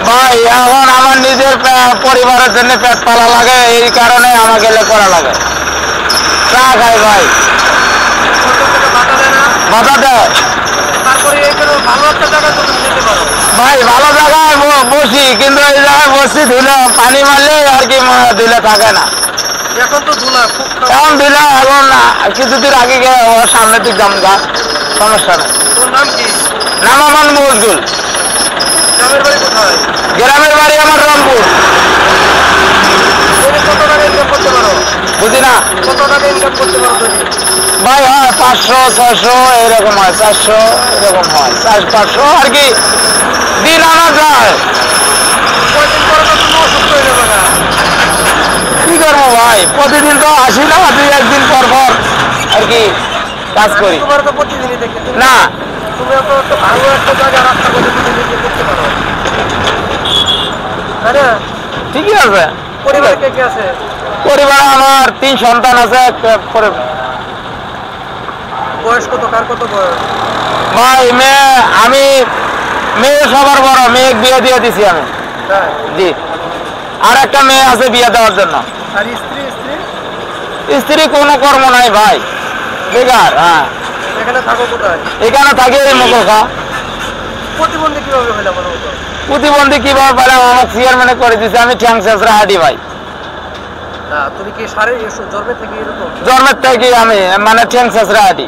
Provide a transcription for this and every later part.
ভাই এখন আমার নিজের পরিবারের জন্য পেট পালা লাগে, এই কারণে আমাকে করা লাগে। চা খাই ভাই, বাধা দেয়। ভাই ভালো জায়গায় বসি, কিন্তু এই জায়গায় বসি ধুলে পানি মারলে আর কি ধুলে থাকে না। এখন ধুলা এখন না, কিছুদিন আগে সামনের দিক যাম গা, সমস্যা নেই। নাম আমার মজদুল। গ্রামের বাড়ি আমার রংপুর। বুঝি না ভাই, হয় 500 600 এরকম হয়, 400 এরকম হয়, 500 আর কি দিন আনা যায়। কি করবো ভাই, প্রতিদিন তো আসি না, 2-1 দিন পর পর আর কি কাজ করি না। ঠিকই আছে। পরিবার আমার 3 সন্তান আছে। বয়স কত, কার কত বয়স? ভাই আমি মেয়ে সবার বড়, মেয়ে বিয়ে দিয়ে দিছি আমি। জি, আর একটা মেয়ে আছে বিয়ে দেওয়ার জন্য। আর স্ত্রী? স্ত্রী কোনো কর্ম নাই ভাই, বেকার। হ্যাঁ, এখানে থাকো কোথায়? এখানে থাকি এই মোগলখা। প্রতিবন্ধী কিভাবে হইলা বলো তো? প্রতিবন্ধী কিভাবে পেলাম, আমার চেয়ারম্যানে করে দিচ্ছে। আমি ঠ্যাং শেষরা হাঁটি ভাই। না, তুমি কি জন্মের থেকে এরকম? জন্মের থেকে আমি মানে ঠ্যাং শেষরা হাঁটি।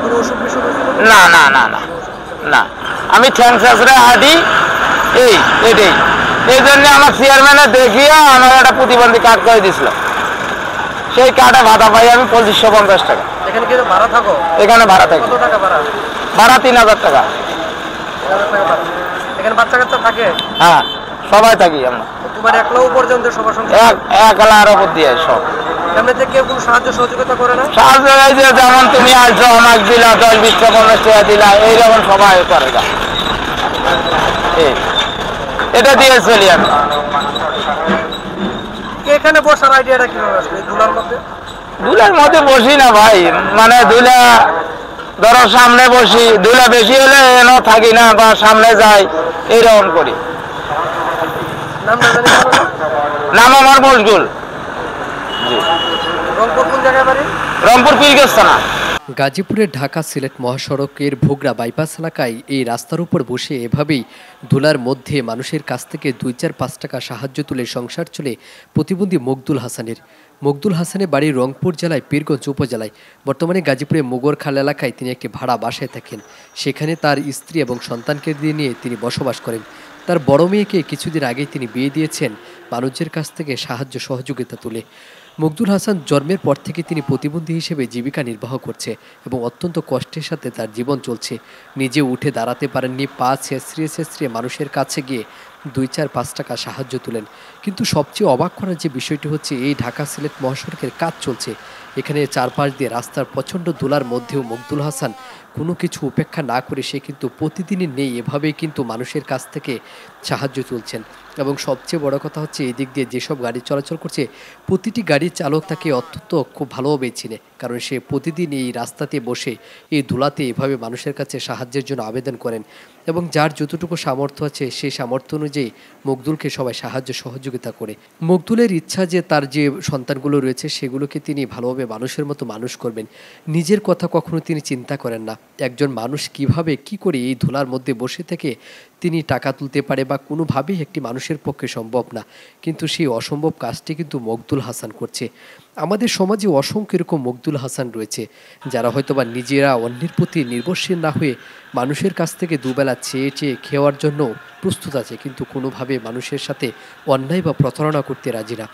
কোনো অসুখ বিসুখ? না না না না না, আমি ঠ্যাং শেষরা হাঁটি। এটাই এই জন্য আমার চেয়ারম্যানে দেখিয়ে আমার একটা প্রতিবন্ধী কার্ড করে দিছিল। সেই কার্ডে ভাড়া পাই আমি 2550 টাকা। এখানে কি ভাড়া থাকো? এখানে ভাড়া থাকি। কত টাকা ভাড়া? ভাড়া 3000 টাকা। এখানে বাচ্চা কাচ্চা থাকে? হ্যাঁ, সবাই থাকি আমরা। তোমার একলা উপার্জন সবার সঙ্গে? একলা আর উপর দিয়ে সব। এমনিতে কেউ কোনো সাহায্য সহযোগিতা করে না? সাহায্য এই যে যেমন তুমি আসছো, আমাকে দিলা 10-20 টাকা 50 টাকা দিলা, এইরকম সবাই করে না। এটা দিয়ে চলি আমি। এখানে বসার আইডিয়াটা কিভাবে আসলে ধুলার মধ্যে? ধুলার মধ্যে বসি না ভাই, মানে ধুলা ধরো সামনে বসি, ধুলা বেশি হলে এনে থাকি না বা সামনে যাই, এইরকম করি। নাম আমার মজদুল। রংপুর কোন জায়গায় বাড়ি? রংপুর পীরগঞ্জথানা। গাজীপুরের ঢাকা সিলেট মহাসড়কের ভোগড়া বাইপাস এলাকায় এই রাস্তার উপর বসে এভাবেই ধুলার মধ্যে মানুষের কাছ থেকে 2-4-5 টাকা সাহায্য তুলে সংসার চলে প্রতিবন্ধী মকদুল হাসানের। মকদুল হাসানের বাড়ি রংপুর জেলায় পীরগঞ্জ উপজেলায়। বর্তমানে গাজীপুরের মোগরখাল এলাকায় তিনি একটি ভাড়া বাসায় থাকেন। সেখানে তার স্ত্রী এবং সন্তানকে নিয়ে তিনি বসবাস করেন। তার বড় মেয়েকে কিছুদিন আগেই তিনি বিয়ে দিয়েছেন মানুষের কাছ থেকে সাহায্য সহযোগিতা তুলে। মকদুল হাসান জন্মের পর থেকে তিনি প্রতিবন্ধী হিসেবে জীবিকা নির্বাহ করছে এবং অত্যন্ত কষ্টের সাথে তার জীবন চলছে। নিজে উঠে দাঁড়াতে পারেননি, পা ছেঁচড়িয়ে মানুষের কাছে গিয়ে 2-4-5 টাকা সাহায্য তুলেন। কিন্তু সবচেয়ে অবাক করার যে বিষয়টি হচ্ছে, এই ঢাকা সিলেট মহাসড়কের কাজ চলছে, এখানে চারপাশ দিয়ে রাস্তার প্রচণ্ড ধুলার মধ্যেও মকদুল হাসান কোনো কিছু উপেক্ষা না করে সে কিন্তু প্রতিদিনই নেই এভাবেই কিন্তু মানুষের কাছ থেকে সাহায্য তুলছেন। এবং সবচেয়ে বড় কথা হচ্ছে, এই দিক দিয়ে যেসব গাড়ি চলাচল করছে প্রতিটি গাড়ির চালক তাকে অত্যন্ত খুব ভালোভাবেই চিনে, কারণ সে প্রতিদিন এই রাস্তাতে বসে এই ধুলাতে এভাবে মানুষের কাছে সাহায্যের জন্য আবেদন করেন এবং যার যতটুকু সামর্থ্য আছে সেই সামর্থ্য অনুযায়ী মকদুলকে সবাই সাহায্য সহযোগিতা করে। মকদুলের ইচ্ছা যে তার যে সন্তানগুলো রয়েছে সেগুলোকে তিনি ভালোভাবে মানুষের মতো মানুষ করবেন। নিজের কথা কখনো তিনি চিন্তা করেন না, একজন মানুষ কিভাবে কি করে এই ধুলার মধ্যে বসে থেকে তিনি টাকা তুলতে পারে বা কোনোভাবেই একটি মানুষের পক্ষে সম্ভব না, কিন্তু সেই অসম্ভব কাজটি কিন্তু মকদুল হাসান করছে। আমাদের সমাজে অসংখ্য এরকম মকদুল হাসান রয়েছে যারা হয়তোবা নিজেরা অন্যের প্রতি নির্ভরশীল না হয়ে মানুষের কাছ থেকে দুবেলা চেয়ে খাওয়ার জন্য প্রস্তুত আছে, কিন্তু কোনোভাবে মানুষের সাথে অন্যায় বা প্রতারণা করতে রাজি না।